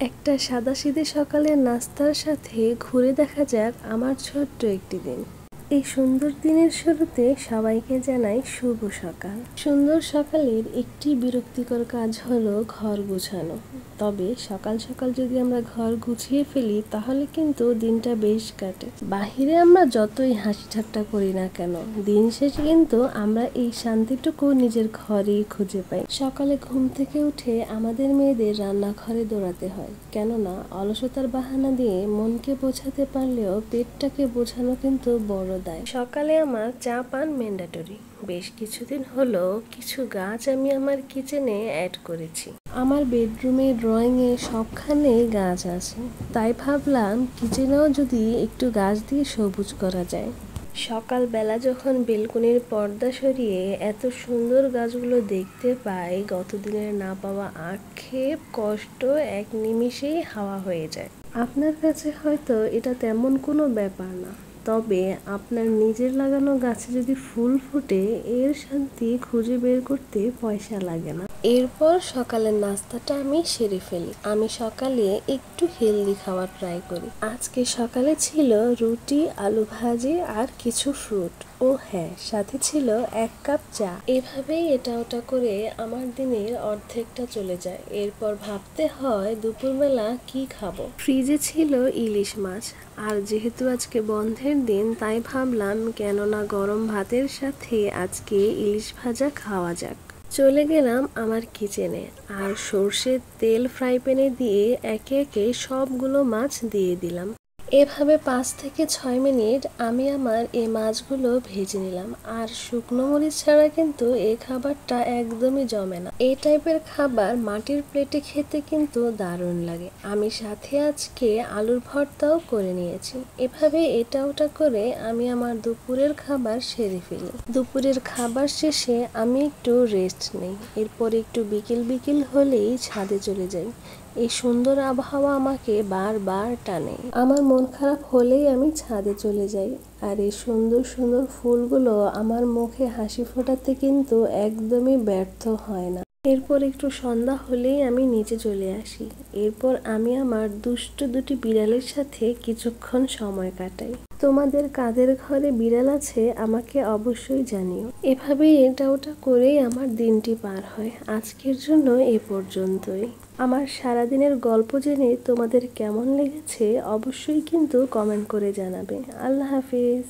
একটা সাদাসিধে সকালের নাস্তার সাথে ঘুরে দেখা যাক আমার ছোট্ট একটি দিন। এই সুন্দর দিনের শুরুতে সবাইকে জানাই শুভ সকাল। সুন্দর সকালের একটি বিরক্তিকর কাজ হলো ঘর গোছানো। তবে সকাল সকাল যদি আমরা ঘর গুছিয়ে ফেলি তাহলে কিন্তু দিনটা বেশ কাটে। বাহিরে আমরা যতই হাসি ঠাট্টা করি না কেন, দিন শেষে কিন্তু আমরা এই শান্তিটুকু নিজের ঘরেই খুঁজে পাই। সকালে ঘুম থেকে উঠে আমাদের মেয়েদের রান্নাঘরে দৌড়াতে হয়, কেননা অলসতার বাহানা দিয়ে মনকে বোঝাতে পারলেও পেটটাকে বোঝানো কিন্তু বড় দায়। সকালে আমার চা পান ম্যান্ডেটরি। বেশ কিছুদিন হলো কিছু গাছ আমি আমার কিচেনে অ্যাড করেছি। আমার বেডরুমে, ড্রয়িংয়ে সবখানেই গাছ আছে, তাই ভাবলাম কিচেনেও যদি একটু গাছ দিয়ে সবুজ করা যায়। সকালবেলা যখন বেলকনির পর্দা সরিয়ে এত সুন্দর গাছগুলো দেখতে পাই, গতদিনের না পাওয়া আক্ষেপ কষ্ট এক নিমিষেই হাওয়া হয়ে যায়। আপনার কাছে হয়তো এটা তেমন কোনো ব্যাপার না, তবে আপনার নিজের লাগানো গাছে যদি ফুল ফোটে, এর শান্তি খুঁজে বের করতে পয়সা লাগে না। এরপর সকালের নাস্তাটা আমি সেরে ফেলি। আমি সকালে একটু হেলদি খাওয়ার ট্রাই করি। আজকে সকালে ছিল রুটি, আলু ভাজি আর কিছু ফ্রুট। ও হ্যাঁ, সাথে ছিল 1 কাপ চা। এভাবেই এটা ওটা করে আমার দিনের অর্ধেকটা চলে যায়। এরপর ভাবতে হয় দুপুরবেলা কি খাবো। ফ্রিজে ছিল ইলিশ মাছ, আর যেহেতু আজকে বন্ধের দিন তাই ভাবলাম কেননা গরম ভাতের সাথে আজকে ইলিশ ভাজা খাওয়া যাক। চলে গেলাম আমার কিচেনে, আর সর্ষের তেল ফ্রাই প্যানে দিয়ে একে একে সবগুলো মাছ দিয়ে দিলাম। এভাবে 5 থেকে 6 মিনিট আমি আমার এই মাছগুলো ভেজে নিলাম। আর শুকনো মরিচ ছাড়া কিন্তু এই খাবারটা একদমই জমে না। এই টাইপের খাবার মাটির প্লেটে খেতে কিন্তু দারুণ লাগে। আমি সাথে আজকে আলুর ভর্তাও করে নিয়েছি। এভাবে এটা ওটা করে আমি আমার দুপুরের খাবার সেরে ফেলি। দুপুরের খাবার শেষে আমি একটু রেস্ট নেই। এরপর একটু বিকেল বিকেল হলেই ছাদে চলে যাই। এই সুন্দর আবহাওয়া আমাকে বারবার টানে। আমার মন খারাপ হলেই আমি ছাদে চলে যাই, আর এই সুন্দর সুন্দর ফুলগুলো আমার মুখে হাসি ফোটাতে কিন্তু একদমই ব্যর্থ হয় না। এরপর একটু সন্ধ্যা হলেই আমি নিচে চলে আসি। এরপর আমি আমার দুষ্টু দুটি বিড়ালের সাথে কিছুক্ষণ সময় কাটাই। তোমাদের কাদের ঘরে বিড়াল আছে আমাকে অবশ্যই জানিও। এভাবেই এটা ওটা করেই আমার দিনটি পার হয়। আজকের জন্য এ পর্যন্তই। আমার সারাদিনের গল্প জেনে তোমাদের কেমন লেগেছে অবশ্যই কিন্তু কমেন্ট করে জানাবে। আল্লাহ হাফিজ।